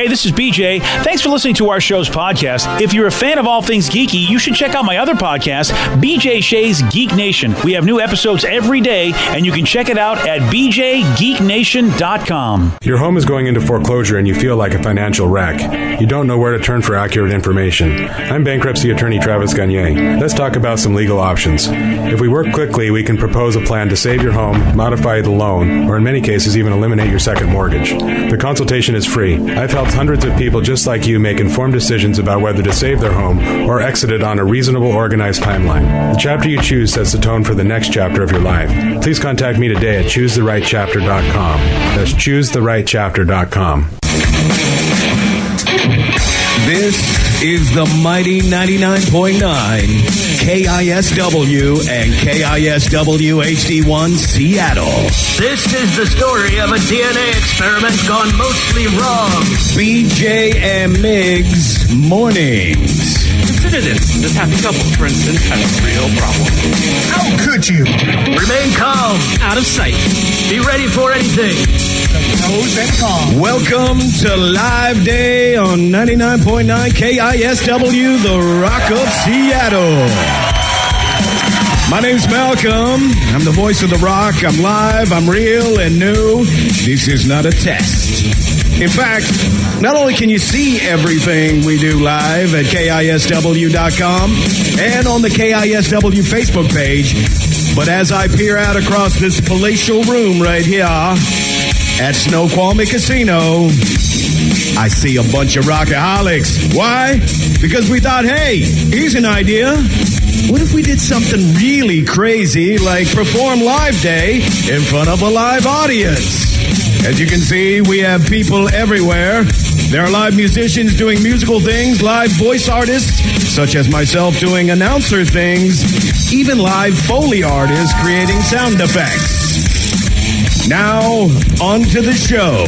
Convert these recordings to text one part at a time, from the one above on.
Hey, this is BJ. Thanks for listening to our show's podcast. If you're a fan of all things geeky, you should check out my other podcast, BJ Shea's Geek Nation. We have new episodes every day, and you can check it out at bjgeeknation.com. Your home is going into foreclosure and you feel like a financial wreck. You don't know where to turn for accurate information. I'm bankruptcy attorney Travis Gagne. Let's talk about some legal options. If we work quickly, we can propose a plan to save your home, modify the loan, or in many cases even eliminate your second mortgage. The consultation is free. I've helped hundreds of people just like you make informed decisions about whether to save their home or exit it on a reasonable, organized timeline. The chapter you choose sets the tone for the next chapter of your life. Please contact me today at choosetherightchapter.com. That's choosetherightchapter.com. This is the mighty 99.9 KISW and KISW HD1 Seattle. This is the story of a DNA experiment gone mostly wrong. BJ and Migs Mornings. Consider this happy couple, for instance, has a real problem. How could you? Remain calm. Out of sight. Be ready for anything. Pros and cons. Welcome to Live Day on 99.9 KISW, the Rock of Seattle. My name's Malcolm. I'm the voice of the rock. I'm live. I'm real and new. This is not a test. In fact, not only can you see everything we do live at KISW.com and on the KISW Facebook page, but as I peer out across this palatial room right here at Snoqualmie Casino, I see a bunch of rockaholics. Why? Because we thought, hey, here's an idea. What if we did something really crazy like perform Live Day in front of a live audience? As you can see, we have people everywhere. There are live musicians doing musical things, live voice artists, such as myself doing announcer things, even live Foley artists creating sound effects. Now, on to the show.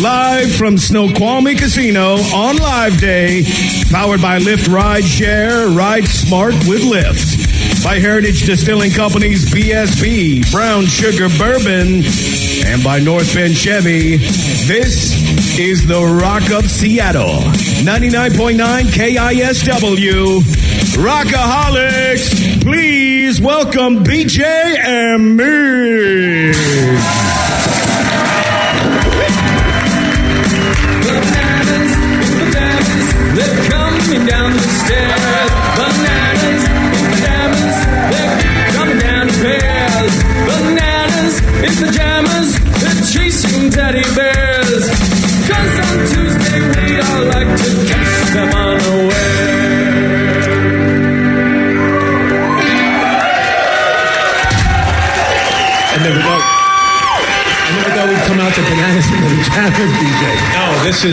Live from Snoqualmie Casino on Live Day, powered by Lyft Ride Share, Ride Smart with Lyft. By Heritage Distilling Company's BSB, Brown Sugar Bourbon, and by North Bend Chevy. This is the Rock of Seattle, 99.9 KISW. Rockaholics, please welcome BJ and me. Bananas, they're coming down the stairs. Bananas, they're coming down the stairs. Bananas in pajamas, they're chasing teddy bears. 'Cause on Tuesday we all like to catch them unaware. I never thought we'd come out to bananas in the pajamas, DJ. No, this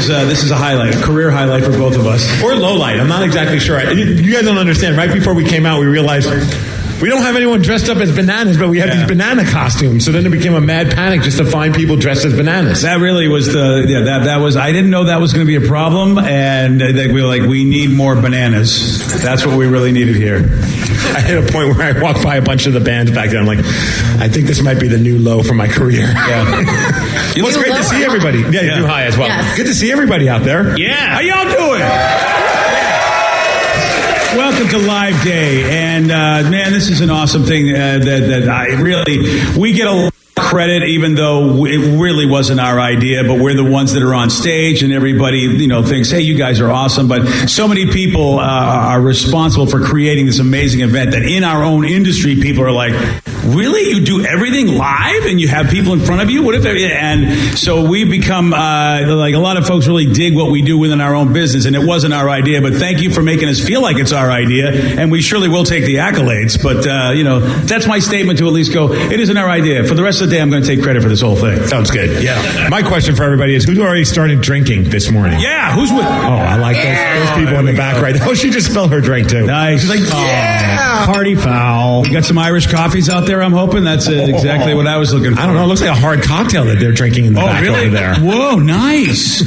is a highlight, a career highlight for both of us. Or low light. I'm not exactly sure. You guys don't understand. Right before we came out, we realized we don't have anyone dressed up as bananas, but we have these banana costumes. So then it became a mad panic just to find people dressed as bananas. That really was that was, I didn't know that was going to be a problem. And we were like, we need more bananas. That's what we really needed here. I hit a point where I walked by a bunch of the bands back then. I'm like, I think this might be the new low for my career. Yeah. Well, it's great to see everybody. Yeah, you do high as well. Yes. Good to see everybody out there. Yeah. How y'all doing? Welcome to Live Day. And, man, this is an awesome thing that I really, we get a lot of credit, even though it really wasn't our idea, but we're the ones that are on stage and everybody, thinks, hey, you guys are awesome. But so many people are responsible for creating this amazing event that in our own industry, people are like, really? You do everything live and you have people in front of you? What if? And so we've become like a lot of folks really dig what we do within our own business, and it wasn't our idea. But thank you for making us feel like it's our idea, and we surely will take the accolades. But that's my statement to at least go. It isn't our idea. For the rest of the day, I'm going to take credit for this whole thing. Sounds good. Yeah. My question for everybody is, who's already started drinking this morning? Yeah. Who's with? Oh, I like those people in the back right. Oh, she just spilled her drink too. Nice. She's like, yeah. Party foul. You got some Irish coffees out there? there, I'm hoping. That's exactly what I was looking for. I don't know. It looks like a hard cocktail that they're drinking in the back really? over there. Whoa, nice.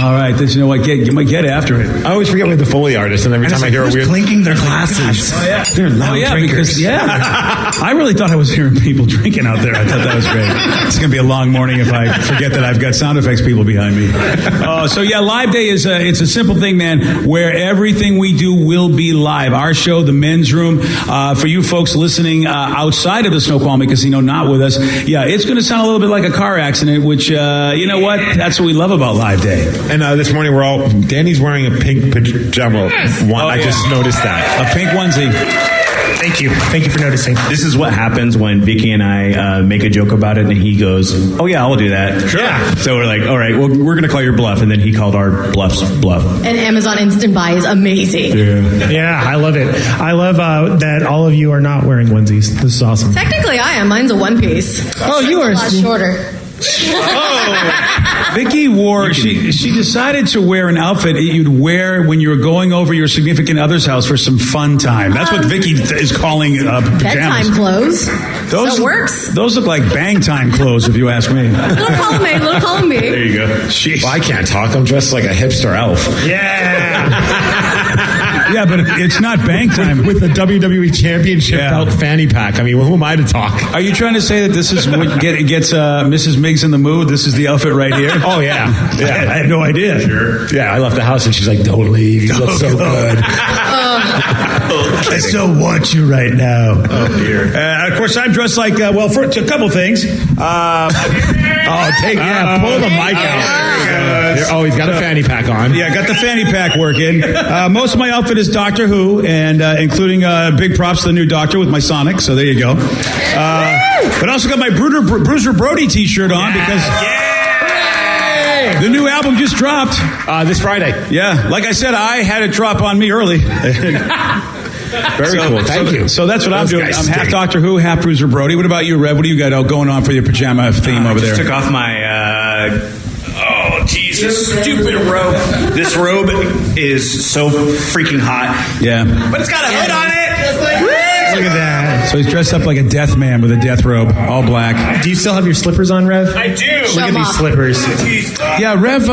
All right. You know what? Get after it. I always forget we're the Foley artist, and every time I hear a weird... clinking their glasses. Oh, yeah. They're loud drinkers. Because, I really thought I was hearing people drinking out there. I thought that was great. It's going to be a long morning if I forget that I've got sound effects people behind me. Live Day is it's a simple thing, man, where everything we do will be live. Our show, The Men's Room, for you folks listening outside of the Snoqualmie Casino, not with us, it's going to sound a little bit like a car accident, which, you know what? That's what we love about Live Day. And this morning, Danny's wearing a pink pajama. I just noticed that. A pink onesie. Thank you. Thank you for noticing. This is what happens when Vicky and I make a joke about it, and he goes, "Oh yeah, I'll do that." Sure. Yeah. So we're like, "All right, well, we're going to call your bluff," and then he called our bluff. And Amazon Instant Buy is amazing. Yeah, I love it. I love that all of you are not wearing onesies. This is awesome. Technically, I am. Mine's a one piece. Oh, you are a lot shorter. Vicky wore, she decided to wear an outfit you'd wear when you were going over your significant other's house for some fun time. That's what Vicky is calling pajamas. Bedtime clothes. That works. Those look like bang time clothes, if you ask me. Little column me. There you go. Jeez. Well, I can't talk. I'm dressed like a hipster elf. Yeah. Yeah, but it's not bang time. With the WWE Championship belt fanny pack. I mean, who am I to talk? Are you trying to say that this is what gets Mrs. Miggs in the mood? This is the outfit right here? Oh, yeah. I had no idea. Sure. Yeah, I left the house and she's like, "Don't leave. You look so good." I so want you right now. Oh, dear. Of course, I'm dressed like, for a couple things. Pull the mic out. Oh, he's got a fanny pack on. Yeah, got the fanny pack working. Most of my outfit is Doctor Who, and including big props to the new Doctor with my Sonic, so there you go. But I also got my Bruiser Brody t-shirt on because... The new album just dropped. This Friday. Yeah, like I said, I had it drop on me early. Very cool. Thank you. So that's what I'm doing. I'm half Doctor Who, half Bruiser Brody. What about you, Rev? What do you got going on for your pajama theme over there? I just took off my... Jesus, stupid robe. This robe is so freaking hot. Yeah. But it's got a hood on it. Look at that. So he's dressed up like a death man with a death robe, all black. Do you still have your slippers on, Rev? I do. Look at these slippers. Yeah, Rev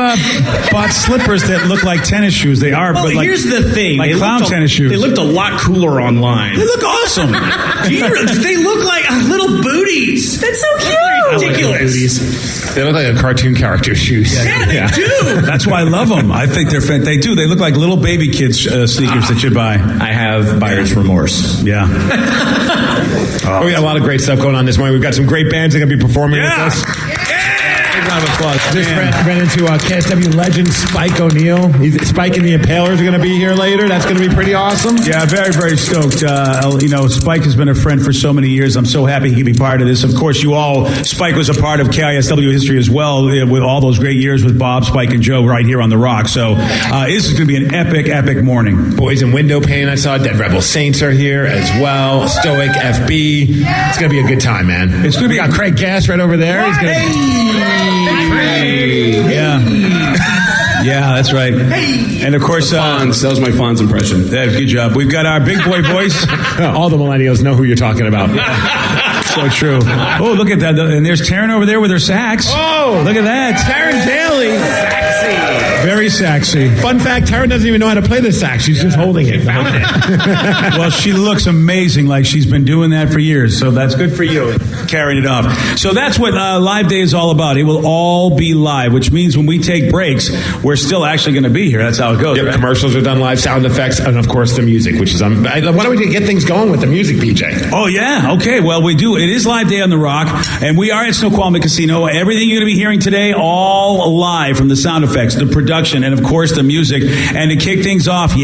bought slippers that look like tennis shoes. They are, Well, but like, here's the thing. like clown tennis shoes. They looked a lot cooler online. They look awesome. They look like little booties. That's so cute. Ridiculous. They look like a cartoon character shoes. Yeah, they do. That's why I love them. I think they do. They look like little baby kids sneakers that you buy. I have buyer's remorse. Yeah. We got a lot of great stuff going on this morning. We've got some great bands that are going to be performing with us. Big round of applause. Just ran into KSW legend Spike O'Neill. Spike and the Impalers are going to be here later. That's going to be pretty awesome. Yeah, very, very stoked. Spike has been a friend for so many years. I'm so happy he can be part of this. Of course, Spike was a part of KISW history as well, with all those great years with Bob, Spike, and Joe right here on the Rock. So this is going to be an epic, epic morning. Boys in Window Pane, I saw. Dead Rebel Saints are here as well. Stoic FB. It's going to be a good time, man. It's going to be. We got Craig Gass right over there. He's going to. Yeah. Yeah, that's right. And of course, Fonz. That was my Fonz impression. Yeah, good job. We've got our big boy voice. All the millennials know who you're talking about. So true. Oh, look at that. And there's Taryn over there with her sax. Oh, look at that. Taryn Daly. Sexy. Very sexy. Fun fact, Taryn doesn't even know how to play the sax. She's just holding it. Found it. Well, she looks amazing, like she's been doing that for years. So that's good for you, carrying it off. So that's what Live Day is all about. It will all be live, which means when we take breaks, we're still actually going to be here. That's how it goes. Yep, right? commercials are done live, sound effects, and of course the music, which is... why don't we get things going with the music, BJ? Oh, yeah. Okay. Well, we do. It is Live Day on the Rock, and we are at Snoqualmie Casino. Everything you're going to be hearing today, all live, from the sound effects, the production, and of course the music. And to kick things off,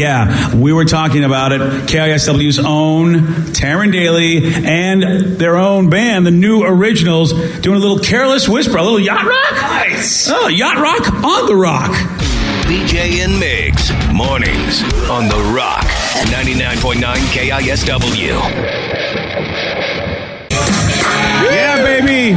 we were talking about it. KISW's own Taryn Daly and their own band, the New Originals, doing a little Careless Whisper, a little yacht rock. Nice. Oh, yacht rock on the Rock. BJ and Migs, mornings on the Rock, 99.9 KISW. Yeah, baby.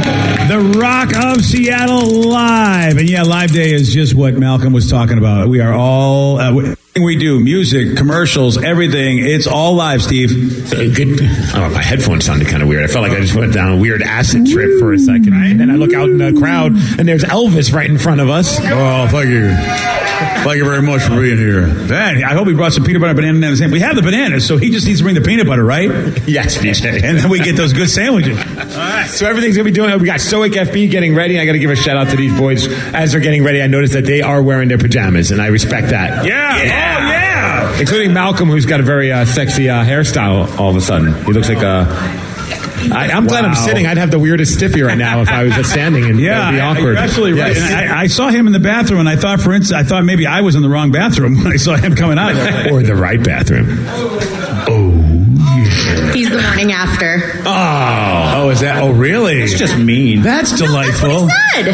The Rock of Seattle live. And yeah, Live Day is just what Malcolm was talking about. We are all, everything we do, music, commercials, everything, it's all live, Steve. Good. Oh, my headphones sounded kind of weird. I felt like I just went down a weird acid trip for a second. And then I look out in the crowd, and there's Elvis right in front of us. Oh, thank you. Thank you very much for being here. Man, I hope he brought some peanut butter, banana, and we have the bananas, so he just needs to bring the peanut butter, right? Yes, BJ. And then we get those good sandwiches. All right. So everything's going to be doing. We got Stoic FB getting ready. I got to give a shout out to these boys as they're getting ready. I noticed that they are wearing their pajamas, and I respect that. Yeah. Oh, yeah. Including Malcolm, who's got a very sexy hairstyle all of a sudden. He looks like a... I'm glad I'm sitting. I'd have the weirdest stiffy right now if I was just standing, and that would be awkward. You're absolutely right. Yes. And I saw him in the bathroom, and I thought, for instance, I thought maybe I was in the wrong bathroom when I saw him coming out. Or the right bathroom. Oh, yeah. He's the morning after. Oh, is that? Oh, really? It's just mean. That's delightful. That's what he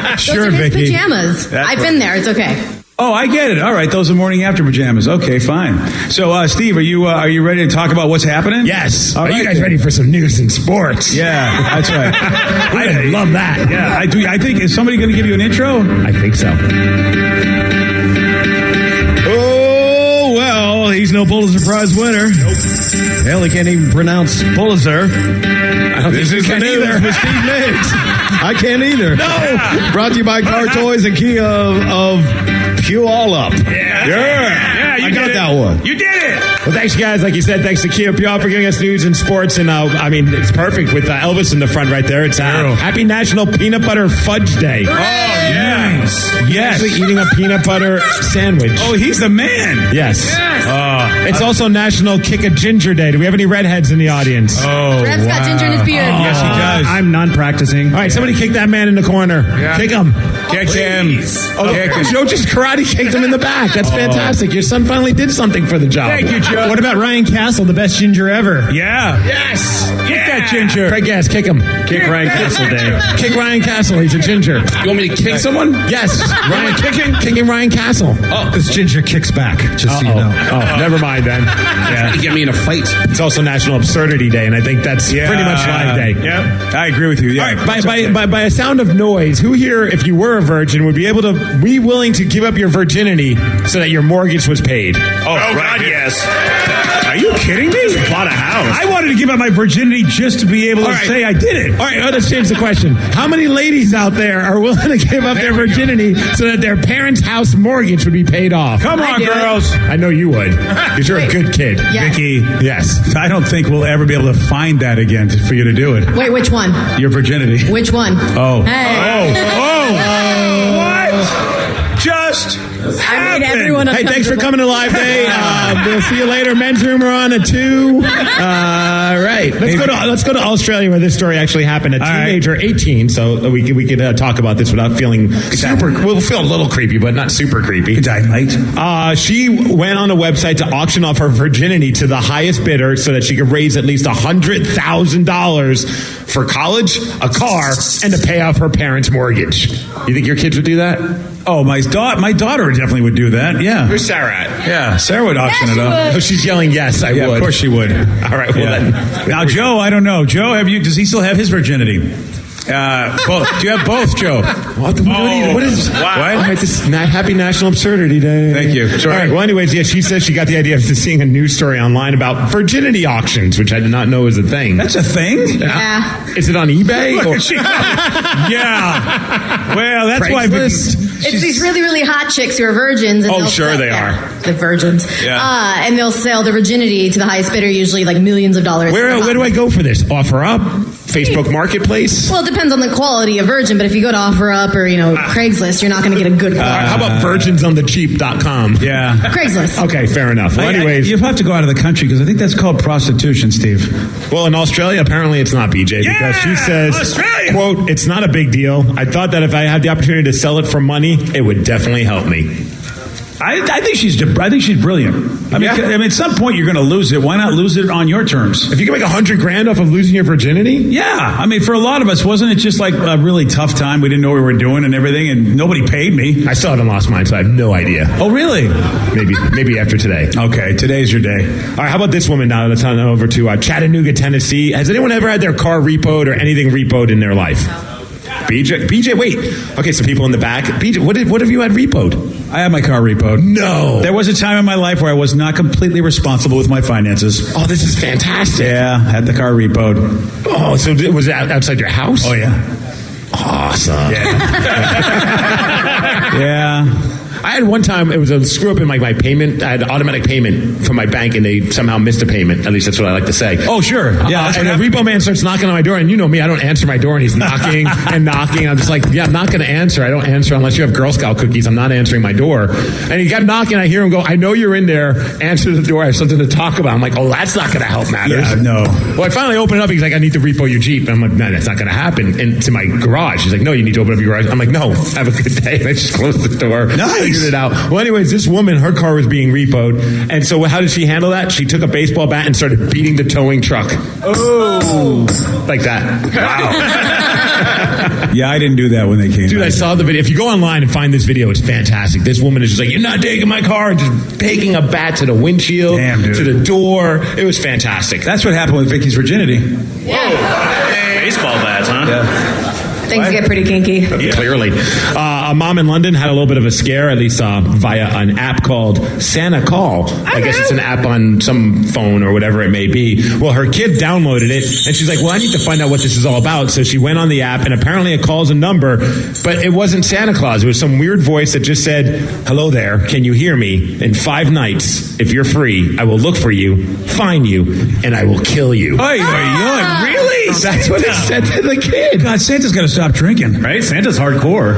said. Sure, Those are his Vicky. pajamas. I've been there. It's okay. Oh, I get it. All right, those are morning after pajamas. Okay, fine. So, Steve, are you ready to talk about what's happening? Yes. All Are right. you guys ready for some news in sports? Yeah, that's right. I love that. Yeah, I do. I think, is somebody going to give you an intro? I think so. Oh, well, he's no Pulitzer Prize winner. Nope. Hell, he can't even pronounce Pulitzer. I don't think you can either. With Steve Miggs. I can't either. No. Brought to you by Car Toys and Kia of Puyallup. Yeah, you I got did it. that one. You did it. Well, thanks, guys. Like you said, thanks to Kia Puyallup for giving us news and sports. And I mean, it's perfect with Elvis in the front right there. It's Happy National Peanut Butter Fudge Day. Oh, yes. Yes. Actually eating a peanut butter sandwich. Oh, he's the man. Yes. It's also National Kick a Ginger Day. Do we have any redheads in the audience? Oh, Rev's got ginger in his beard. Yes, he does. I'm non-practicing. All right, somebody kick that man in the corner. Yeah. Kick him. Kick him. Oh, Kick him. Joe just karate kicked him in the back. That's fantastic. Your son finally did something for the job. Thank you, Joe. What about Ryan Castle, the best ginger ever? Yeah. Yes. Kick that ginger. Craig Gass, kick him. Kick Ryan Castle Day. Kick Ryan Castle. He's a ginger. You want me to kick someone? Yes. Ryan kicking Ryan Castle. Oh, this ginger kicks back, just so you know. Oh, never mind then. Trying to get me in a fight. It's also National Absurdity Day, and I think that's pretty much Live Day. Yeah, I agree with you. Yeah. All right, by a sound of noise, who here, if you were a virgin, would be willing to give up your virginity so that your mortgage was paid? Oh, God, yes. Are you kidding me? Bought a house. I wanted to give up my virginity just to be able to say I did it. All right, let's change the question. How many ladies out there are willing to give up their virginity so that their parents' house mortgage would be paid off? Come on, girls. I know you would, because you're a good kid. Yes. Vicky, Yes. I don't think we'll ever be able to find that again for you to do it. Wait, which one? Your virginity. Which one? Oh. Hey. What? Just I made everyone Hey, thanks for coming to Live Day. We'll see you later. Men's room are on at 2. Right. Let's go to Australia where this story actually happened. A teenager, 18, so we could talk about this without feeling super. We'll feel a little creepy, but not super creepy. She went on a website to auction off her virginity to the highest bidder so that she could raise at least $100,000 for college, a car, and to pay off her parents' mortgage. You think your kids would do that? Oh, my daughter definitely would do that. Yeah. Where's Sarah at? Yeah, Sarah would auction it up. Oh, she's yelling yes, I would. Of course she would. All right, well then. Now, Joe, I don't know. Joe, does he still have his virginity? Both. Do you have both, Joe? What is what? All right, this is Happy National Absurdity Day. Thank you. Sorry. All right, well, anyways, yeah, she says she got the idea of seeing a news story online about virginity auctions, which I did not know was a thing. That's a thing? Yeah. Is it on eBay? Yeah. Well, that's why. It's these really, really hot chicks who are virgins. And Oh, they'll sure sell, they are. The virgins. Yeah. And they'll sell their virginity to the highest bidder, usually like millions of dollars. Where do I go for this? Offer Up? Facebook Marketplace? Well, it depends on the quality of virgin, but if you go to OfferUp or, Craigslist, you're not going to get a good quality. How about virginsonthecheap.com? Yeah. Craigslist. Okay, fair enough. Well, anyways. You have to go out of the country because I think that's called prostitution, Steve. Well, in Australia, apparently it's not, BJ, because she says, Australia! quote, it's not a big deal. I thought that if I had the opportunity to sell it for money, it would definitely help me. I think she's brilliant. I mean, at some point you're going to lose it. Why not lose it on your terms? If you can make $100,000 off of losing your virginity? Yeah. I mean, for a lot of us, wasn't it just like a really tough time? We didn't know what we were doing and everything, and nobody paid me. I still haven't lost mine, so I have no idea. Oh, really? Maybe after today. Okay, today's your day. All right, how about this woman now? Let's on over to Chattanooga, Tennessee. Has anyone ever had their car repoed or anything repoed in their life? BJ, wait. Okay, some people in the back. BJ, what have you had repoed? I had my car repoed. No. There was a time in my life where I was not completely responsible with my finances. Oh, this is fantastic. Yeah, had the car repoed. Oh, so was it outside your house? Oh, yeah. Awesome. Yeah. Yeah. I had one time, it was a screw up in my payment. I had automatic payment from my bank, and they somehow missed a payment. At least that's what I like to say. Oh, sure. Yeah. And the repo man starts knocking on my door, and you know me, I don't answer my door, and he's knocking and knocking. I'm just like, yeah, I'm not going to answer. I don't answer unless you have Girl Scout cookies. I'm not answering my door. And he kept knocking. I hear him go, I know you're in there. Answer the door. I have something to talk about. I'm like, oh, that's not going to help matters. Yeah, no. Well, I finally opened it up. He's like, I need to repo your Jeep. And I'm like, no, that's not going to happen. And to my garage. He's like, no, you need to open up your garage. I'm like, no, have a good day. And I just closed the door. Nice. Figured it out. Well, anyways, this woman, her car was being repoed. And so how did she handle that? She took a baseball bat and started beating the towing truck. Oh. Like that. Wow. Yeah, I didn't do that when they came. Dude, I saw the video. If you go online and find this video, it's fantastic. This woman is just like, you're not taking my car, and just taking a bat to the windshield, to the door. It was fantastic. That's what happened with Vicky's virginity. Yeah. Baseball bats, huh? Yeah. Things get pretty kinky. Yeah. Clearly. A mom in London had a little bit of a scare, at least via an app called Santa Call. I guess it's an app on some phone or whatever it may be. Well, her kid downloaded it, and she's like, well, I need to find out what this is all about. So she went on the app, and apparently it calls a number, but it wasn't Santa Claus. It was some weird voice that just said, hello there, can you hear me? In 5 nights, if you're free, I will look for you, find you, and I will kill you. Really? That's what it said to the kid. God, Santa's got to stop drinking. Right? Santa's hardcore.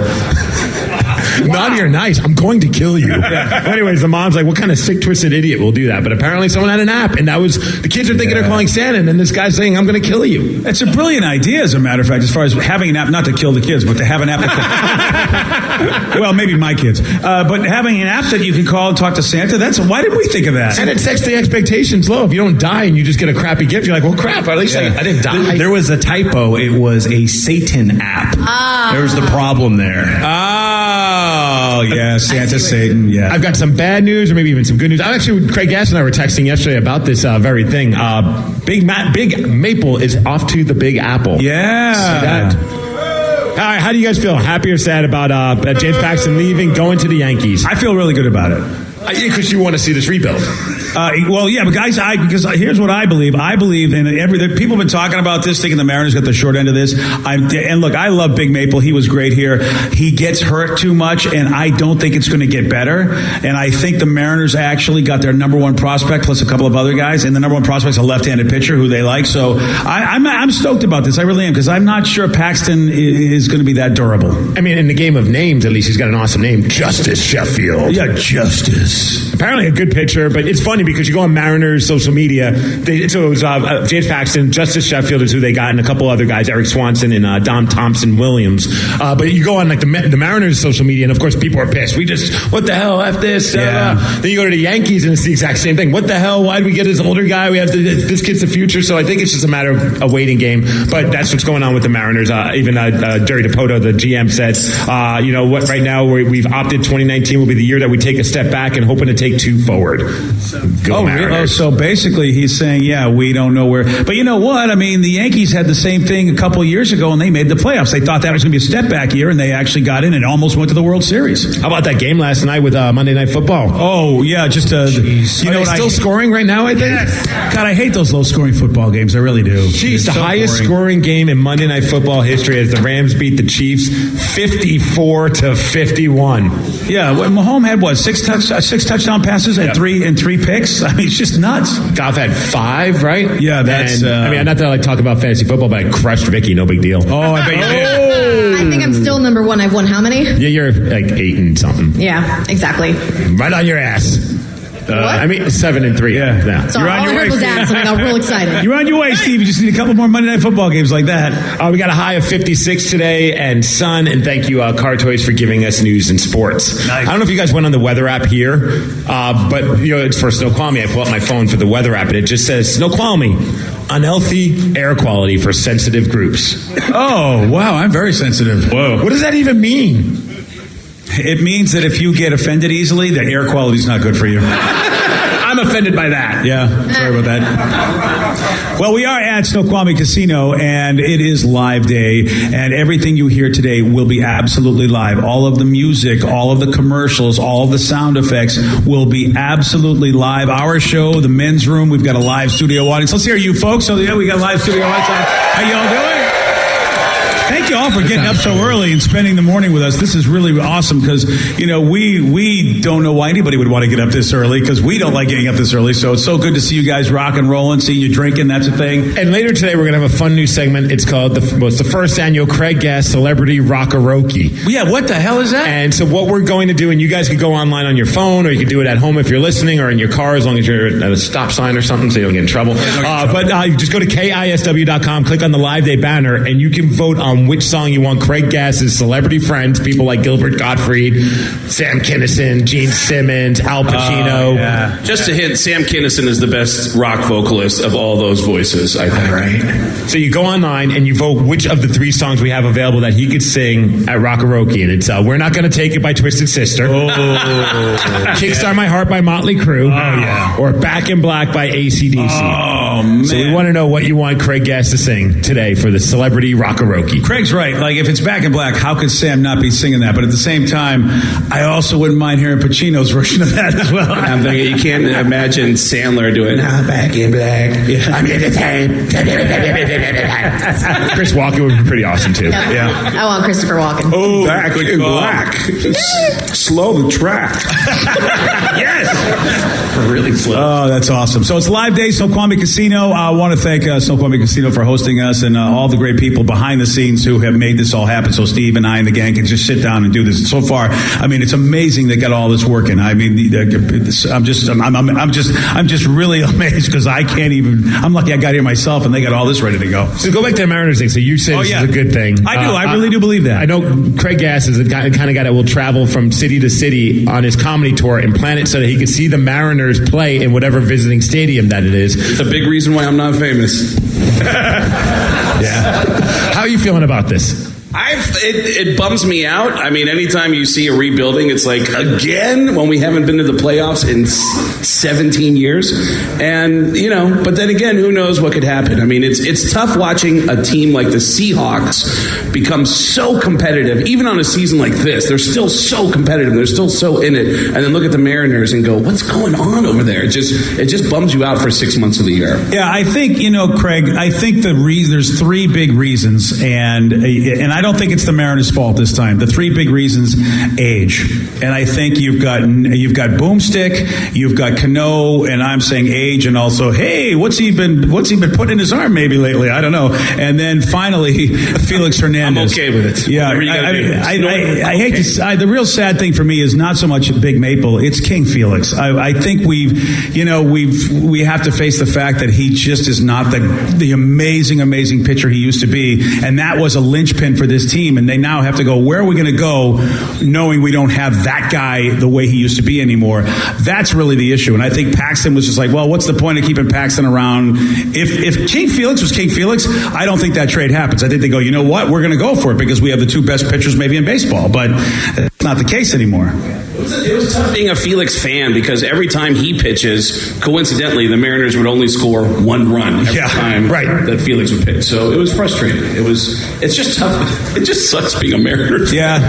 Naughty or nice, I'm going to kill you. Anyways, the mom's like, what kind of sick, twisted idiot will do that? But apparently someone had an app, and that was, the kids are thinking they're calling Santa, and then this guy's saying, I'm going to kill you. It's a brilliant idea, as a matter of fact, as far as having an app, not to kill the kids, but to have an app. Well, maybe my kids. But having an app that you can call and talk to Santa, why didn't we think of that? And it sets the expectations low. If you don't die and you just get a crappy gift, you're like, well, crap, at least I didn't die. There was a typo. It was a Satan app. There was the problem there. Oh, yeah, Santa, Satan, yeah. I've got some bad news, or maybe even some good news. Craig Gass and I were texting yesterday about this very thing. Big Maple is off to the Big Apple. Yeah. See that? All right, how do you guys feel? Happy or sad about James Paxton leaving, going to the Yankees? I feel really good about it. Because you want to see this rebuild. Well, yeah, but guys, because here's what I believe. I believe in people have been talking about this, thinking the Mariners got the short end of this. And look, I love Big Maple. He was great here. He gets hurt too much, and I don't think it's going to get better. And I think the Mariners actually got their number one prospect plus a couple of other guys, and the number one prospect's a left-handed pitcher who they like. So I'm stoked about this. I really am, because I'm not sure Paxton is going to be that durable. I mean, in the game of names, at least he's got an awesome name, Justice Sheffield. Yeah, Justice. Apparently a good pitcher, but it's funny because you go on Mariners social media. So it was James Paxton, Justice Sheffield is who they got, and a couple other guys, Eric Swanson and Dom Thompson Williams. But you go on like the Mariners social media, and of course people are pissed. What the hell, F this? Yeah. Then you go to the Yankees, and it's the exact same thing. What the hell? Why did we get this older guy? We have this kid's the future. So I think it's just a matter of a waiting game. But that's what's going on with the Mariners. Even Jerry DiPoto, the GM, said, you know what? Right now we've opted 2019 will be the year that we take a step back and hoping to take 2 forward. So basically he's saying, yeah, we don't know where. But you know what? I mean, the Yankees had the same thing a couple of years ago, and they made the playoffs. They thought that was going to be a step back year, and they actually got in and almost went to the World Series. How about that game last night with Monday Night Football? Oh, yeah, just you know, still scoring right now, I think? Yes. God, I hate those low-scoring football games. I really do. Jeez, the highest scoring game in Monday Night Football history as the Rams beat the Chiefs 54-51. Yeah, Mahomes had what, six touchdown passes and three picks. I mean, it's just nuts. Goff had 5, right? Yeah, that's. I mean, not that I like talk about fantasy football, but I crushed Vicky. No big deal. Oh, I bet you did. I think I'm still number 1. I've won how many? Yeah, you're like 8 and something. Yeah, exactly. Right on your ass. I mean, 7-3. Yeah. Sorry, all I heard was ass, and I got real excited. You're on your way, Steve. You just need a couple more Monday Night Football games like that. We got a high of 56 today, and sun, and thank you, Car Toys, for giving us news and sports. Nice. I don't know if you guys went on the weather app here, but it's for Snoqualmie. I pulled up my phone for the weather app, and it just says, Snoqualmie, unhealthy air quality for sensitive groups. Oh, wow. I'm very sensitive. Whoa. What does that even mean? It means that if you get offended easily, the air quality is not good for you. I'm offended by that. Yeah, sorry about that. Well, we are at Snoqualmie Casino, and it is live day, and everything you hear today will be absolutely live. All of the music, all of the commercials, all of the sound effects will be absolutely live. Our show, the men's room, we've got a live studio audience. Let's hear you folks. So, yeah, we got a live studio audience. How y'all doing? Thank you all for getting up so early and spending the morning with us. This is really awesome because, we don't know why anybody would want to get up this early because we don't like getting up this early. So it's so good to see you guys rock and rolling, see you drinking. That's a thing. And later today, we're going to have a fun new segment. It's called the first annual Craig Gass Celebrity Rock-a-Rokie. Yeah, what the hell is that? And so what we're going to do, and you guys can go online on your phone, or you can do it at home if you're listening, or in your car as long as you're at a stop sign or something so you don't get in trouble. But just go to KISW.com, click on the Live Day banner, and you can vote on which song you want Craig Gass's celebrity friends, people like Gilbert Gottfried, Sam Kinison, Gene Simmons, Al Pacino. Yeah. Just a hint, Sam Kinison is the best rock vocalist of all those voices, I think. Right. So you go online and you vote which of the 3 songs we have available that he could sing at Rock-a-Rokie. And it's We're Not Gonna Take It by Twisted Sister. Kickstart My Heart by Motley Crue. Oh, yeah. Or Back in Black by AC/DC. Oh, man. So we want to know what you want Craig Gass to sing today for the Celebrity Rock-a-Rokie. Craig's right. Like, if it's Back in Black, how could Sam not be singing that? But at the same time, I also wouldn't mind hearing Pacino's version of that as well. I'm thinking, you can't imagine Sandler doing Back in Black. Yeah. I'm here to say. Chris Walken would be pretty awesome, too. Yep. Yeah. I want Christopher Walken. Oh, Back in Black. Slow the track. Yes! Really slow. Oh, that's awesome. So it's live day, Snoqualmie Casino. I want to thank Snoqualmie Casino for hosting us and all the great people behind the scenes who have made this all happen. So Steve and I and the gang can just sit down and do this. So far, I mean, it's amazing they got all this working. I mean, I'm just really amazed because I can't even. I'm lucky I got here myself and they got all this ready to go. So go back to the Mariners thing. So you say this is a good thing. I do. I really do believe that. I know Craig Gass is the kind of guy that will travel from city to city on his comedy tour and plan it so that he can see the Mariners play in whatever visiting stadium that it is. It's a big reason why I'm not famous. Yeah. How are you feeling about this? It bums me out. I mean, anytime you see a rebuilding, it's like, again, when we haven't been to the playoffs in 17 years. And, but then again, who knows what could happen? I mean, it's tough watching a team like the Seahawks become so competitive. Even on a season like this, they're still so competitive. They're still so in it. And then look at the Mariners and go, what's going on over there? It just bums you out for 6 months of the year. Yeah, I think, Craig, I think there's 3 big reasons. And I don't think it's the Mariners' fault this time. The 3 big reasons: age, and I think you've got Boomstick, you've got Cano, and I'm saying age, and also, hey, what's he been putting in his arm maybe lately? I don't know. And then finally, Felix Hernandez. I'm okay with it. Yeah, I hate to. The real sad thing for me is not so much Big Maple; it's King Felix. I think we have to face the fact that he just is not the amazing pitcher he used to be, and that was a linchpin for this team. And they now have to go, where are we going to go knowing we don't have that guy the way he used to be anymore? That's really the issue. And I think Paxton was just like, well, what's the point of keeping Paxton around? If King Felix was King Felix, I don't think that trade happens. I think they go, you know what? We're going to go for it because we have the 2 best pitchers maybe in baseball. But it's not the case anymore. It was tough being a Felix fan because every time he pitches, coincidentally, the Mariners would only score 1 run every time that Felix would pitch. So it was frustrating. It's just tough. It just sucks being a Mariners fan. Yeah.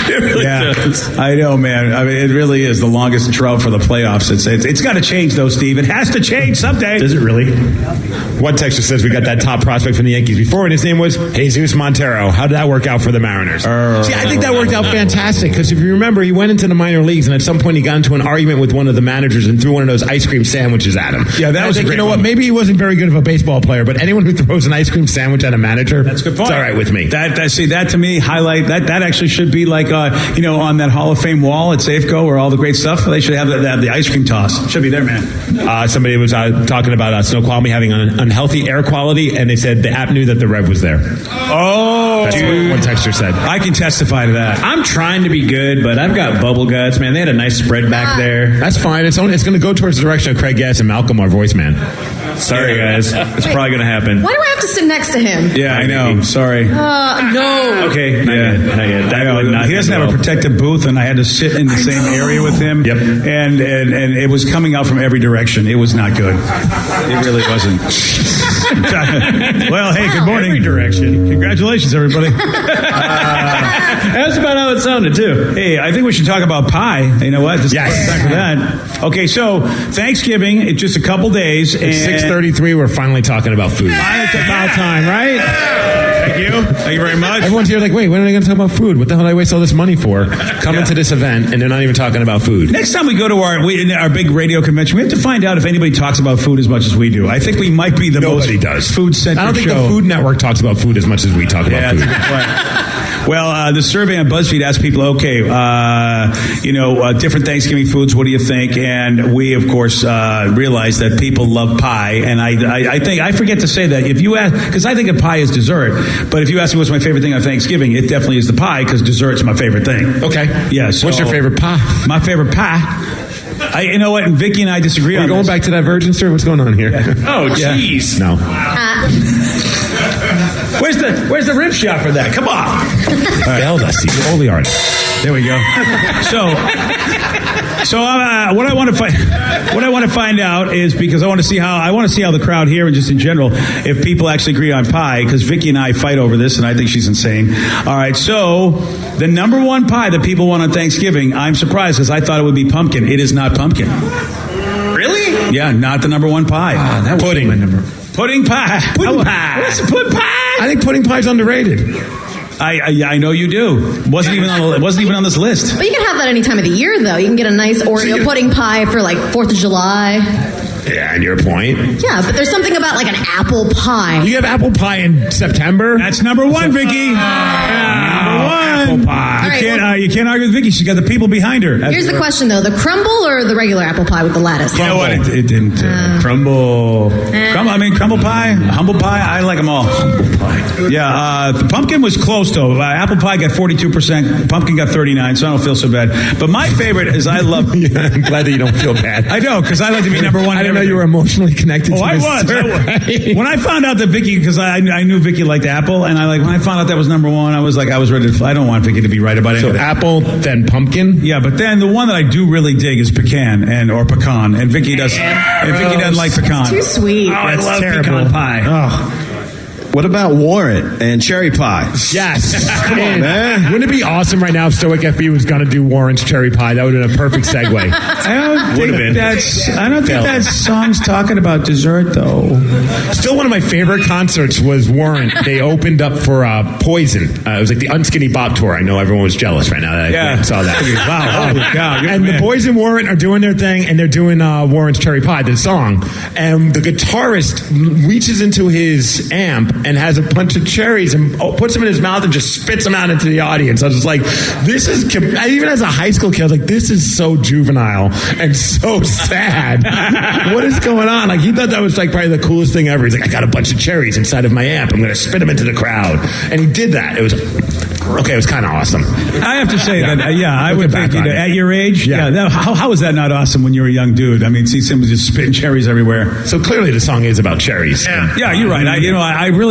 It really does. I know, man. I mean, it really is the longest drought for the playoffs. It's got to change, though, Steve. It has to change someday. Does it really? One texter says we got that top prospect from the Yankees before, and his name was Jesus Montero. How did that work out for the Mariners? See, I think that worked out fantastic because if you remember, he went into the minor leagues, and at some point he got into an argument with one of the managers and threw one of those ice cream sandwiches at him. Yeah, that was a great what? Maybe he wasn't very good of a baseball player, but anyone who throws an ice cream sandwich at a manager, that's a good point. It's all right with me. That to me, highlight that actually should be like like, on that Hall of Fame wall at Safeco where all the great stuff. They should have the ice cream toss. Should be there, man. Somebody was talking about Snow Quality having unhealthy air quality, and they said the app knew that the Rev was there. Oh, that's what one texter said. I can testify to that. I'm trying to be good, but I've got bubble guts, man. They had a nice spread back there. That's fine. It's going to go towards the direction of Craig Gass and Malcolm, our voice man. Sorry, guys. It's probably going to happen. Why do I have to sit next to him? Yeah, I know. Sorry. No. Okay. Not yet. I know. He doesn't have a protective booth, and I had to sit in the same area with him. Yep. And it was coming out from every direction. It was not good. It really wasn't. Well, hey, good morning. Every direction. Congratulations, everybody. That's about how it sounded, too. Hey, I think we should talk about pie. You know what? Just back to that. Okay, so Thanksgiving, it's just a couple days. It's 6:33. We're finally talking about food. It's about time, right? Thank you. Thank you very much. Everyone's here like, wait, when are they going to talk about food? What the hell did I waste all this money for? Coming to this event, and they're not even talking about food. Next time we go to our big radio convention, we have to find out if anybody talks about food as much as we do. I think we might be the most food-centric show. I don't think the Food Network talks about food as much as we talk about food. That's a good point. Well, the survey on BuzzFeed asked people, okay, different Thanksgiving foods, what do you think? And we, of course, realized that people love pie. And I forget to say that if you ask, because I think of pie as dessert, but if you ask me what's my favorite thing on Thanksgiving, it definitely is the pie, because dessert's my favorite thing. Okay. Yeah. So what's your favorite pie? My favorite pie? You know what? And Vicky and I disagree on this. Are we going back to that virgin story? What's going on here? Yeah. Oh, jeez. No. Where's the rib shot for that? Come on. Failed us. You all the artist. There we go. So what I want to find out is, because I want to see how the crowd here and just in general, if people actually agree on pie, because Vicky and I fight over this, and I think she's insane. All right, so the number one pie that people want on Thanksgiving, I'm surprised because I thought it would be pumpkin. It is not pumpkin. Really? Yeah, not the number one pie. That pudding. Was my number. Pudding pie. Pudding pie. What's pudding pie? I think pudding pie is underrated. I know you do. Wasn't even on this list. But you can have that any time of the year, though. You can get a nice Oreo pudding pie for like 4th of July. Yeah, and your point. Yeah, but there's something about like an apple pie. You have apple pie in September? That's number one, Vicky. Number one. Apple pie. You can't argue with Vicky. She's got the people behind her. Here's the question, though. The crumble or the regular apple pie with the lattice? You know what? It didn't. Crumble. Crumble pie, humble pie. I like them all. Humble pie. Yeah, the pumpkin was close, though. Apple pie got 42%. Pumpkin got 39%, so I don't feel so bad. But my favorite is I love... Yeah, I'm glad that you don't feel bad. I know, because I like to be number one. I didn't know you were emotionally connected to this. I was. When I found out that Vicky, because I knew Vicky liked apple, and when I found out that was number one, I was ready to fly. I don't want Vicky to be right about anything. So apple, then pumpkin? Yeah, but then the one that I do really dig is pecan or pecan, and Vicky doesn't like pecan. It's too sweet. Oh, I love pecan pie. Oh. What about Warrant and cherry pie? Yes. Come on, man. Wouldn't it be awesome right now if Stoic FB was going to do Warrant's cherry pie? That would have been a perfect segue. I don't think that song's talking about dessert, though. Still, one of my favorite concerts was Warrant. They opened up for Poison. It was like the Unskinny Bop tour. I know everyone was jealous right now that I saw that. Wow. Holy cow. And the boys in Warrant are doing their thing, and they're doing Warrant's Cherry Pie, the song. And the guitarist reaches into his amp and has a bunch of cherries and puts them in his mouth and just spits them out into the audience. I was just like, even as a high school kid, I was like, this is so juvenile and so sad. What is going on? Like, he thought that was like probably the coolest thing ever. He's like, I got a bunch of cherries inside of my amp. I'm going to spit them into the crowd. And he did that. It was kind of awesome. I have to say that, I would think, at your age, how was that not awesome when you were a young dude? I mean, see someone just spitting cherries everywhere. So clearly the song is about cherries. Yeah, you're right.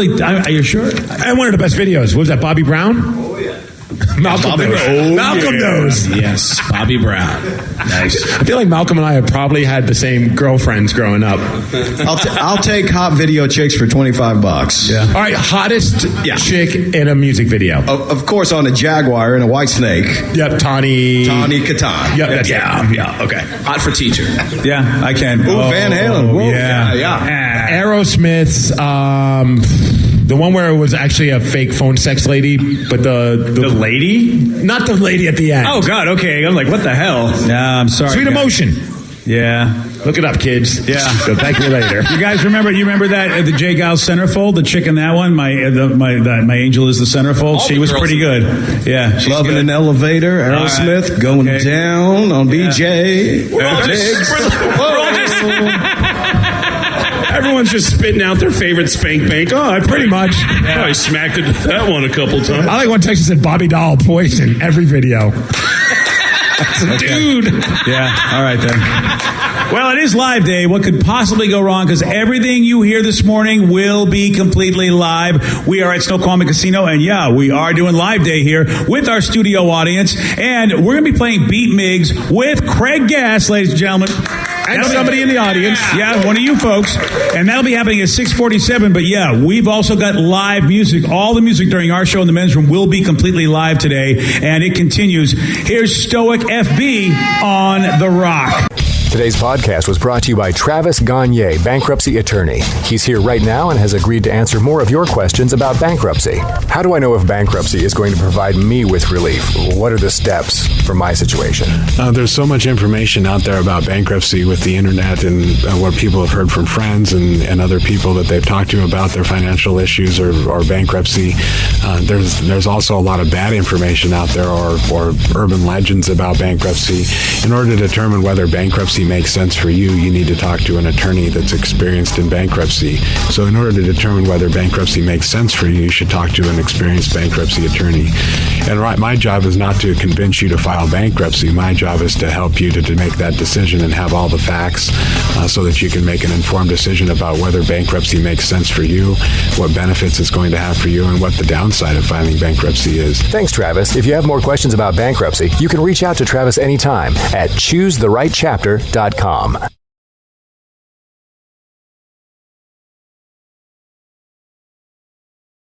Are you sure? And one of the best videos, what was that, Bobby Brown? Oh, yeah. Malcolm knows. Yes, Bobby Brown. Nice. I feel like Malcolm and I have probably had the same girlfriends growing up. I'll take hot video chicks for $25. Yeah. All right, hottest chick in a music video. Of course, on a Jaguar and a white snake. Yep, Tawny Katan. Yep, yeah. Okay. Hot for teacher. Yeah, I can. Ooh, Van Halen. Whoa. Yeah. Aerosmith's. The one where it was actually a fake phone sex lady, but the lady? Not the lady at the end. Oh, God, okay. I'm like, what the hell? Nah, I'm sorry. Sweet Emotion. Yeah. Look it up, kids. Yeah. So thank you later. You guys remember that the Jay Giles centerfold, the chick in that one? My angel is the centerfold. She was pretty good. Yeah. She's Loving good. an elevator. Aerosmith going down on BJ. We're all just everyone's just spitting out their favorite spank bank. Oh, I pretty much. Oh, I smacked it with that one a couple times. I like when Texas said Bobby Doll poison every video. Dude. Yeah. All right then. Well, it is live day. What could possibly go wrong? Because everything you hear this morning will be completely live. We are at Snoqualmie Casino, and yeah, we are doing live day here with our studio audience, and we're going to be playing Beat Migs with Craig Gass, ladies and gentlemen. And somebody in the audience. Yeah, one of you folks. And that'll be happening at 6:47. But yeah, we've also got live music. All the music during our show in the men's room will be completely live today. And it continues. Here's Stoic FB on The Rock. Today's podcast was brought to you by Travis Gagne, bankruptcy attorney. He's here right now and has agreed to answer more of your questions about bankruptcy. How do I know if bankruptcy is going to provide me with relief? What are the steps for my situation? There's so much information out there about bankruptcy with the internet and what people have heard from friends and other people that they've talked to about their financial issues or bankruptcy. There's also a lot of bad information out there or urban legends about bankruptcy. In order to determine whether bankruptcy makes sense for you, you need to talk to an attorney that's experienced in bankruptcy. So in order to determine whether bankruptcy makes sense for you, you should talk to an experienced bankruptcy attorney. And my job is not to convince you to file bankruptcy. My job is to help you to make that decision and have all the facts so that you can make an informed decision about whether bankruptcy makes sense for you, what benefits it's going to have for you, and what the downside of filing bankruptcy is. Thanks, Travis. If you have more questions about bankruptcy, you can reach out to Travis anytime at ChooseTheRightChapter.com.